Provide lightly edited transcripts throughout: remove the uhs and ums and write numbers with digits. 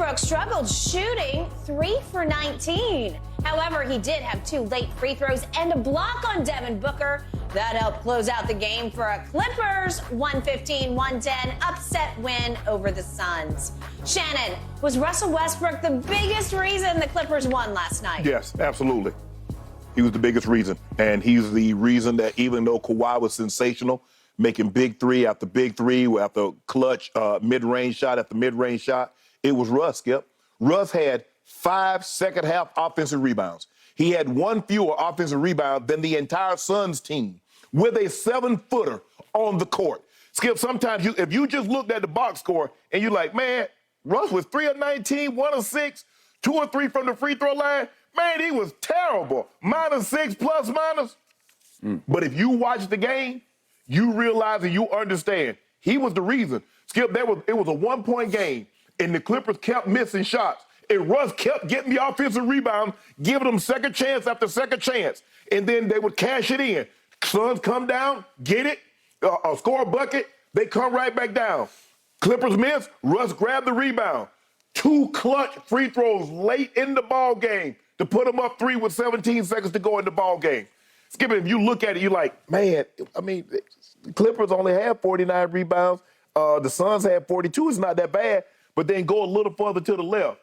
Westbrick struggled shooting 3 for 19. However, he did have 2 late free throws and a block on Devin Booker. That helped close out the game for a Clippers 115-110 upset win over the Suns. Shannon, was Russell Westbrick the biggest reason the Clippers won last night? Yes, absolutely. He was the biggest reason. And he's the reason that even though Kawhi was sensational, making big three after big three, after clutch mid-range shot after mid-range shot, it was Russ, Skip. Russ had 5 second-half offensive rebounds. He had 1 fewer offensive rebound than the entire Suns team with a 7-footer on the court. Skip, sometimes if you just looked at the box score and you're like, man, Russ was 3 of 19, 1 of 6, 2 or 3 from the free throw line. Man, he was terrible. -6, plus minus. But if you watch the game, you realize and you understand he was the reason. Skip, it was a 1-point game, and the Clippers kept missing shots. And Russ kept getting the offensive rebound, giving them second chance after second chance. And then they would cash it in. Suns come down, get it, score a bucket, they come right back down. Clippers miss, Russ grabbed the rebound. 2 clutch free throws late in the ball game to put them up 3 with 17 seconds to go in the ball game. Skip, if you look at it, you're like, man, I mean, the Clippers only had 49 rebounds. The Suns had 42. It's not that bad. But then go a little further to the left.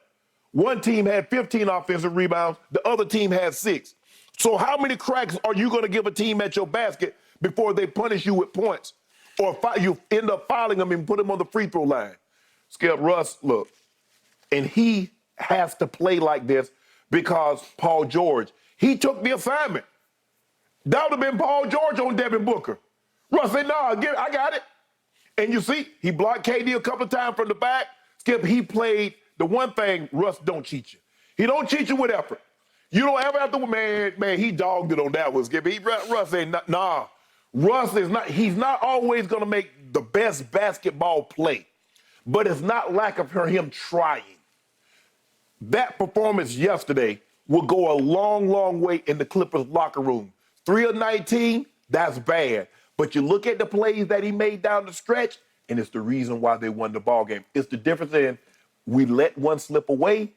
One team had 15 offensive rebounds. The other team had 6. So how many cracks are you going to give a team at your basket before they punish you with points? Or you end up fouling them and put them on the free throw line? Skip, Russ, look, and he has to play like this because Paul George, he took the assignment. That would have been Paul George on Devin Booker. Russ said, I got it. And you see, he blocked KD a couple of times from the back. Skip, he played the one thing Russ don't cheat you. He don't cheat you with effort. You don't ever have to, man, he dogged it on that one, Skip. Russ said, nah. Russ is not, he's not always going to make the best basketball play, but it's not lack of him trying. That performance yesterday will go a long, long way in the Clippers locker room. 3 of 19, that's bad. But you look at the plays that he made down the stretch, and it's the reason why they won the ball game. It's the difference in we let one slip away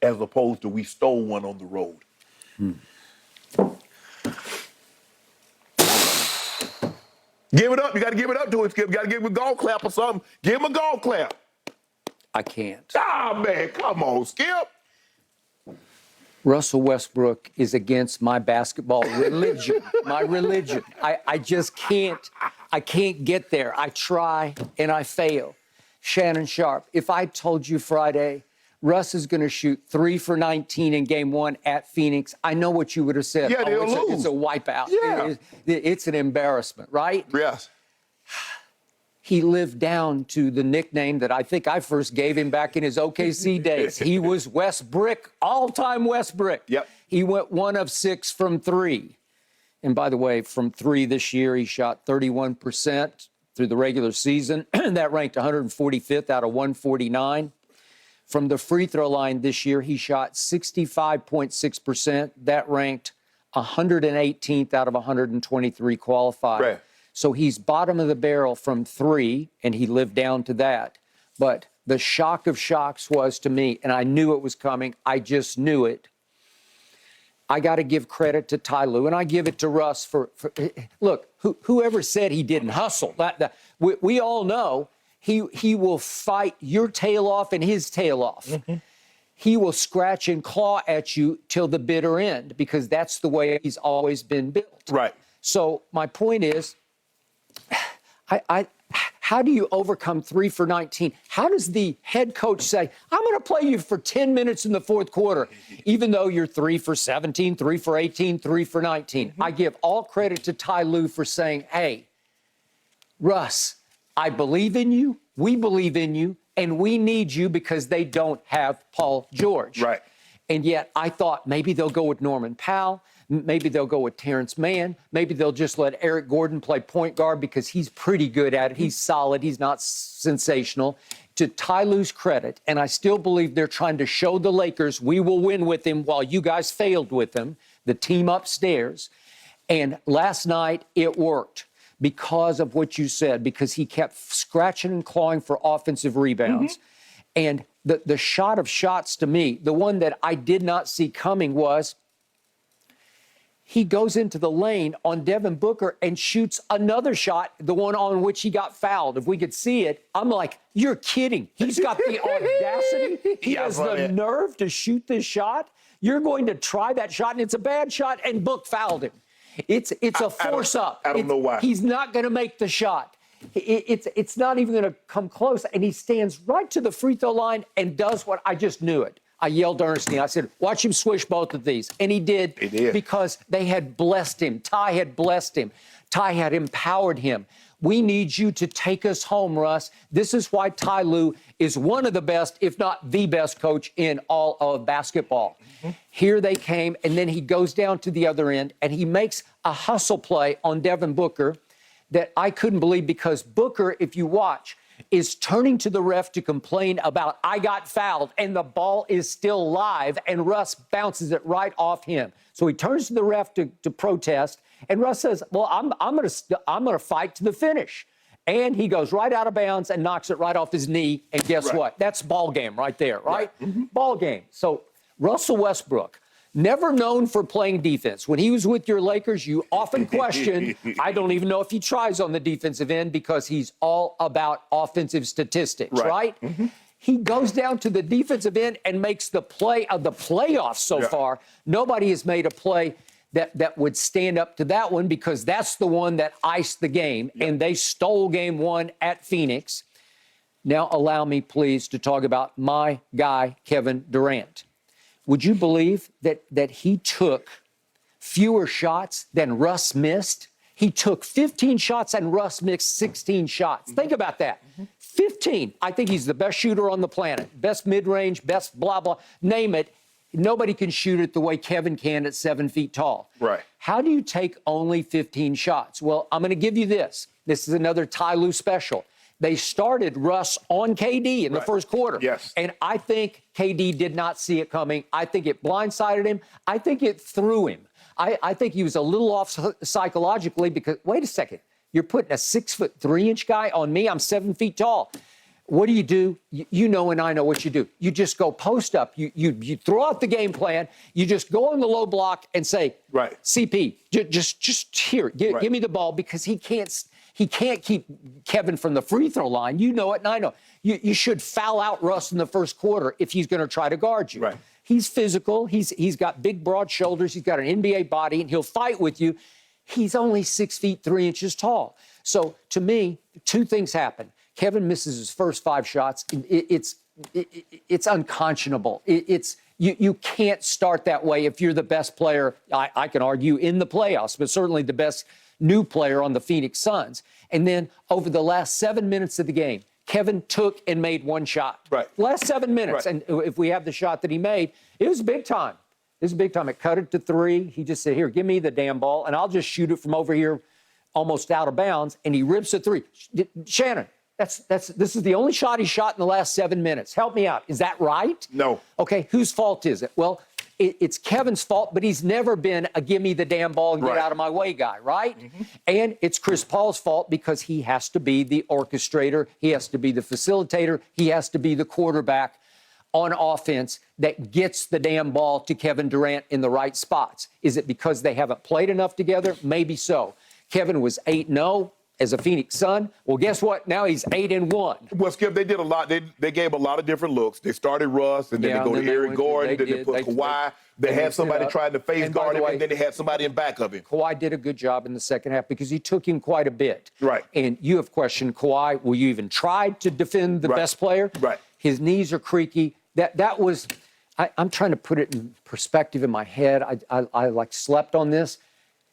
as opposed to we stole one on the road. Give it up. You got to give it up to him, Skip. You got to give him a golf clap or something. Give him a golf clap. I can't. Man, come on, Skip. Russell Westbrook is against my basketball religion, my religion. I just can't, I can't get there. I try and I fail. Shannon Sharp, if I told you Friday, Russ is going to shoot 3 for 19 in game 1 at Phoenix, I know what you would have said. Yeah, they'll lose. It's a wipeout. Yeah. It's an embarrassment, right? Yes. He lived down to the nickname that I think I first gave him back in his OKC days. He was Westbrick, all-time Westbrick. Yep. He went 1 of 6 from 3. And by the way, from 3 this year, he shot 31% through the regular season. That ranked 145th out of 149. From the free throw line this year, he shot 65.6%. That ranked 118th out of 123 qualified. Right. So he's bottom of the barrel from 3, and he lived down to that. But the shock of shocks was to me, and I knew it was coming. I just knew it. I got to give credit to Ty Lue, and I give it to Russ for look, whoever said he didn't hustle, we all know he will fight your tail off and his tail off. Mm-hmm. He will scratch and claw at you till the bitter end because that's the way he's always been built. Right. So my point is, how do you overcome 3 for 19? How does the head coach say, I'm going to play you for 10 minutes in the fourth quarter, even though you're 3 for 17, 3 for 18, 3 for 19? Mm-hmm. I give all credit to Ty Lue for saying, hey, Russ, I believe in you, we believe in you, and we need you because they don't have Paul George. Right. And yet I thought maybe they'll go with Norman Powell. Maybe they'll go with Terrence Mann. Maybe they'll just let Eric Gordon play point guard because he's pretty good at it. He's solid. He's not sensational. To Ty Lue's credit, and I still believe they're trying to show the Lakers we will win with him while you guys failed with them, the team upstairs. And last night it worked because of what you said, because he kept scratching and clawing for offensive rebounds. Mm-hmm. And the shot of shots to me, the one that I did not see coming was he goes into the lane on Devin Booker and shoots another shot, the one on which he got fouled. If we could see it, I'm like, you're kidding. He's got the audacity. He has the nerve to shoot this shot. You're going to try that shot, and it's a bad shot, and Book fouled him. It's a force up. I don't know why. He's not going to make the shot. It's not even going to come close, and he stands right to the free throw line and does what I just knew it. I yelled earnestly. I said, watch him swish both of these. And he did, because they had blessed him. Ty had blessed him. Ty had empowered him. We need you to take us home, Russ. This is why Ty Lue is one of the best, if not the best coach in all of basketball. Here they came, and then he goes down to the other end, and he makes a hustle play on Devin Booker that I couldn't believe, because Booker, if you watch, is turning to the ref to complain about, I got fouled, and the ball is still live, and Russ bounces it right off him. So he turns to the ref to protest, and Russ says, well, I'm gonna fight to the finish. And he goes right out of bounds and knocks it right off his knee, and guess what? That's ball game right there, right? Ball game. So Russell Westbrook, never known for playing defense. When he was with your Lakers, you often questioned, I don't even know if he tries on the defensive end, because he's all about offensive statistics, right? He goes down to the defensive end and makes the play of the playoffs so far. Nobody has made a play that would stand up to that one, because that's the one that iced the game, and they stole game one at Phoenix. Now allow me, please, to talk about my guy, Kevin Durant. Would you believe that he took fewer shots than Russ missed? He took 15 shots and Russ missed 16 shots. Think about that. 15. I think he's the best shooter on the planet. Best mid-range, best blah, blah, name it. Nobody can shoot it the way Kevin can at 7 feet tall. Right. How do you take only 15 shots? Well, I'm going to give you this. This is another Ty Lue special. They started Russ on KD in the first quarter. Yes. And I think KD did not see it coming. I think it blindsided him. I think it threw him. I think he was a little off psychologically, because, wait a second, you're putting a 6'3" guy on me. I'm 7 feet tall. What do? You know, and I know what you do. You just go post up. You throw out the game plan. You just go on the low block and say, CP, just here, give me the ball, because he can't keep Kevin from the free throw line. You know it, and I know. You should foul out Russ in the first quarter if he's going to try to guard you. He's physical. He's got big, broad shoulders. He's got an NBA body, and he'll fight with you. He's only 6 feet 3 inches tall. So to me, two things happen. Kevin misses his first 5 shots. It's unconscionable. You can't start that way if you're the best player, I can argue, in the playoffs, but certainly the best new player on the Phoenix Suns. And then over the last 7 minutes of the game, Kevin took and made 1 shot. Last 7 minutes. And if we have the shot that he made, it was big time. It was big time. It cut it to 3. He just said, here, give me the damn ball, and I'll just shoot it from over here almost out of bounds. And he rips a 3. Shannon, this is the only shot he shot in the last 7 minutes. Help me out. Is that right? No. Okay, whose fault is it? Well, it's Kevin's fault, but he's never been a give me the damn ball and get out of my way guy, right? And it's Chris Paul's fault, because he has to be the orchestrator. He has to be the facilitator. He has to be the quarterback on offense that gets the damn ball to Kevin Durant in the right spots. Is it because they haven't played enough together? Maybe so. Kevin was 8-0 as a Phoenix Sun. Well, guess what? Now he's 8-1. Well, Skip, they did a lot. They gave a lot of different looks. They started Russ, and then they go to Eric Gordon, then they put Kawhi. They had somebody trying to face guard him, and then they had somebody in back of him. Kawhi did a good job in the second half, because he took him quite a bit. And you have questioned Kawhi. Will you even try to defend the best player? His knees are creaky. That was, I'm trying to put it in perspective in my head. I like slept on this.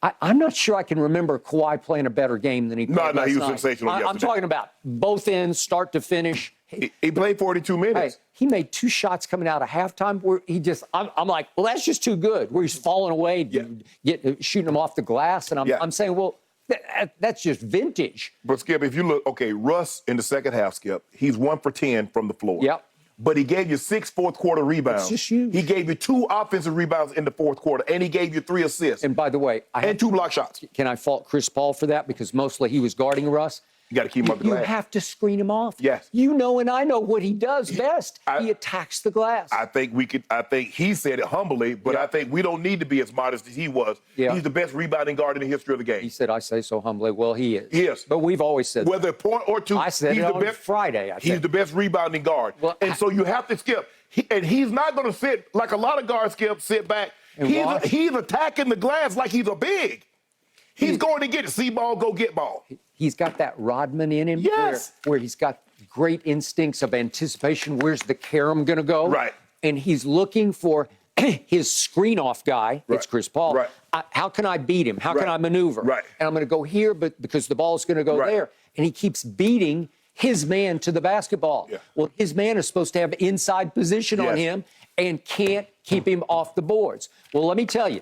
I'm not sure I can remember Kawhi playing a better game than he played last night. No, he was sensational yesterday. I'm talking about both ends, start to finish. He played 42 minutes. Hey, he made 2 shots coming out of halftime where he just, I'm like, well, that's just too good, where he's falling away, shooting them off the glass. And I'm saying, well, that's just vintage. But, Skip, if you look, okay, Russ in the second half, Skip, he's 1 for 10 from the floor. But he gave you 6 fourth-quarter rebounds. It's just huge. He gave you 2 offensive rebounds in the fourth quarter, and he gave you 3 assists. And by the way, and 2 block shots. Can I fault Chris Paul for that? Because mostly he was guarding Russ. You got to keep him off the You glass. have to screen him off. Yes. You know, and I know what he does best. He attacks the glass. I think he said it humbly, but Yeah. I think we don't need to be as modest as he was. Yeah. He's the best rebounding guard in the history of the game. He said, I say so humbly. Well, he is. He is. But we've always said Whether a point or two, I said he's it the on best. Friday, I He's think. the best rebounding guard. Well, so you have to skip. And he's not going to sit like a lot of guards sit back. And watch. He's attacking the glass like he's a big. He's going to get it. See ball, go get ball. He's got that Rodman in him. Yes. Where he's got great instincts of anticipation. Where's the carom going to go? Right. And he's looking for his screen-off guy. Right. It's Chris Paul. Right. How can I beat him? How can Right. I maneuver? Right. And I'm going to go here, but because the ball's going to go Right. there. And he keeps beating his man to the basketball. Yeah. Well, his man is supposed to have inside position on Yes. him and can't keep him off the boards. Well, let me tell you,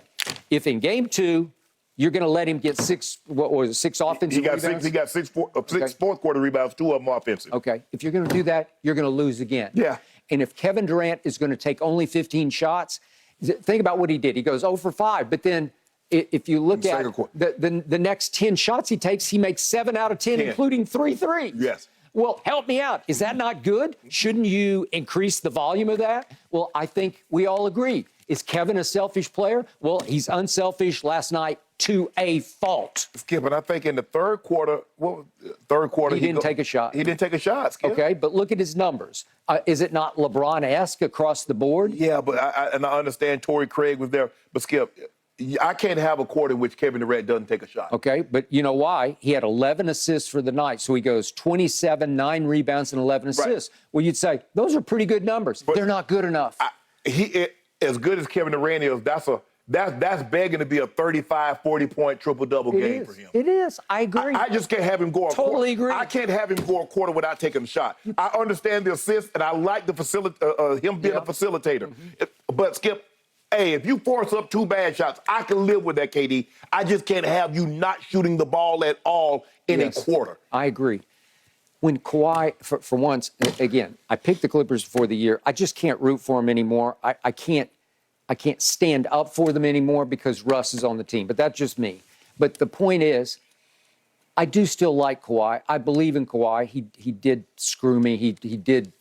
if in game 2, you're going to let him get six offensive He got rebounds? six fourth quarter rebounds, 2 of them offensive. Okay. If you're going to do that, you're going to lose again. Yeah. And if Kevin Durant is going to take only 15 shots, think about what he did. He goes 0 for 5. But then if you look at Second quarter. the next 10 shots he takes, he makes 7 out of 10, 10. including 3 threes. Yes. Well, help me out. Is that not good? Shouldn't you increase the volume of that? Well, I think we all agree. Is Kevin a selfish player? Well, he's unselfish last night to a fault. Skip, and I think in the third quarter, He didn't take a shot. He didn't take a shot, Skip. Okay, but look at his numbers. Is it not LeBron-esque across the board? Yeah, but I understand Torrey Craig was there, but Skip, I can't have a quarter in which Kevin Durant doesn't take a shot. Okay, but you know why? He had 11 assists for the night. So he goes 27, 9 rebounds, and 11 assists. Right. Well, you'd say, those are pretty good numbers. They're not good enough. As good as Kevin Durant is, that's begging to be a 35, 40-point triple-double game for him. It is. I agree. I just can't have him go a quarter. Totally agree. I can't have him go a quarter without taking a shot. I understand the assist, and I like the him being a facilitator. But, Skip, hey, if you force up 2 bad shots, I can live with that, KD. I just can't have you not shooting the ball at all in a quarter. I agree. When Kawhi, for once, again, I picked the Clippers before the year. I just can't root for them anymore. I can't stand up for them anymore because Russ is on the team. But that's just me. But the point is, I do still like Kawhi. I believe in Kawhi. He did screw me. He did.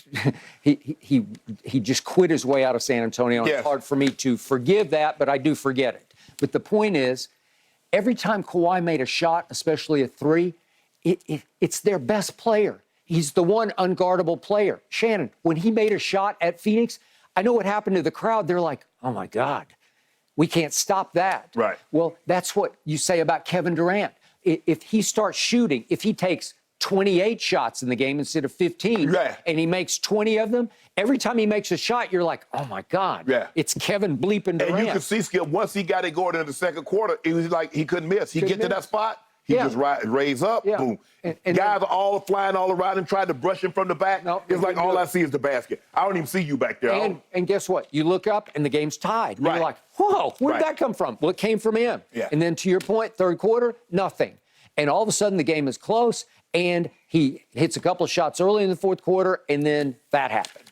He just quit his way out of San Antonio. Yes. It's hard for me to forgive that, but I do forget it. But the point is, every time Kawhi made a shot, especially a 3, it's their best player. He's the one unguardable player. Shannon, when he made a shot at Phoenix, I know what happened to the crowd. They're like, oh, my God, we can't stop that. Right. Well, that's what you say about Kevin Durant. If he starts shooting, if he takes 28 shots in the game instead of 15, right, and he makes 20 of them, every time he makes a shot, you're like, oh, my God, it's Kevin bleeping Durant. And you can see, Skip, once he got it going in the second quarter, it was like he couldn't miss. He get to that spot, he just raise up, boom. And guys are all flying all around him, trying to brush him from the back. It's like all I see is the basket. I don't even see you back there. And guess what? You look up and the game's tied. And you're like, whoa, where'd that come from? Well, it came from him. Yeah. And then to your point, third quarter, nothing. And all of a sudden the game is close, and he hits a couple of shots early in the fourth quarter, and then that happened.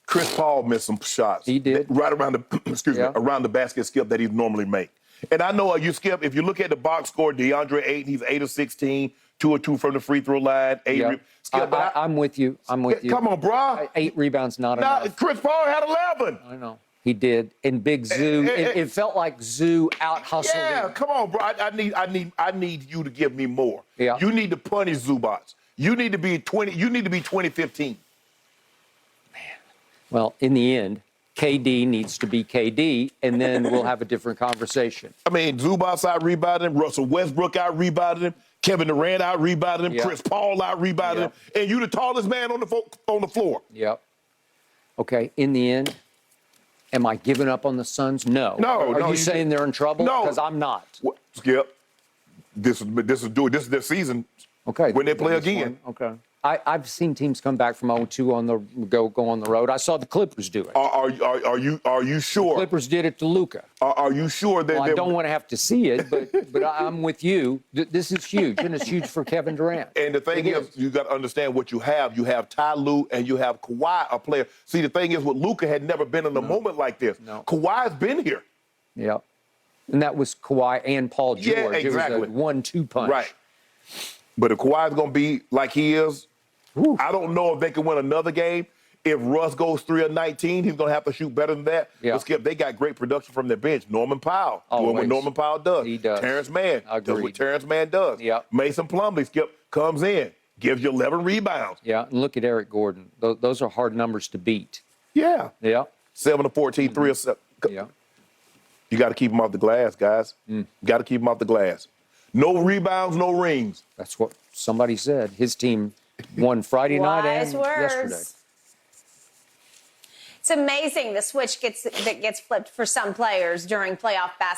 Chris Paul missed some shots. He did. Right around the around the basket, Skip, that he'd normally make. And I know you, Skip, if you look at the box score, DeAndre Ayton, he's 8 of 16, 2 of 2 from the free throw line. Skip, I'm with you. Come on, bro. 8 rebounds, not enough. Chris Paul had 11. I know. He did. And Big Zoo, it felt like Zoo out-hustled him. Yeah, come on, bro. I need you to give me more. Yeah. You need to punish Zubats. You need to be 2015. Well, in the end, KD needs to be KD, and then we'll have a different conversation. I mean, Zubats out-rebounded him. Russell Westbrook out-rebounded him. Kevin Durant out-rebounded him. Chris Paul out-rebounded him. And you the tallest man on the floor. Yep. Okay, in the end, am I giving up on the Suns? No. Are you saying they're in trouble? No. Because I'm not. Skip, this is their season. Okay. When they play again. Okay. I've seen teams come back from 0-2 on the go on the road. I saw the Clippers do it. Are you sure? The Clippers did it to Luka. Are you sure that? Well, I don't want to have to see it, but I'm with you. This is huge, and it's huge for Kevin Durant. And the thing is, you got to understand what you have. You have Ty Lue and you have Kawhi, a player. See, the thing is, with Luka had never been in a moment like this. No. Kawhi's been here. Yeah. And that was Kawhi and Paul George. Yeah, exactly. It was a 1-2 punch. Right. But if Kawhi's going to be like he is, I don't know if they can win another game. If Russ goes 3 of 19, he's going to have to shoot better than that. Yeah. But Skip, they got great production from their bench. Norman Powell doing what Always. Norman Powell does. He does. Terrence Mann does what Agreed. Terrence Mann does. Yeah. Mason Plumlee, Skip, comes in, gives you 11 rebounds. Yeah, and look at Eric Gordon. Those are hard numbers to beat. Yeah. Yeah. 7 of 14, 3 of 7. Yeah. You got to keep him off the glass, guys. Got to keep him off the glass. No rebounds, no rings. That's what somebody said. His team won Friday night Wise and yesterday. words. It's amazing the switch that gets flipped for some players during playoff basketball.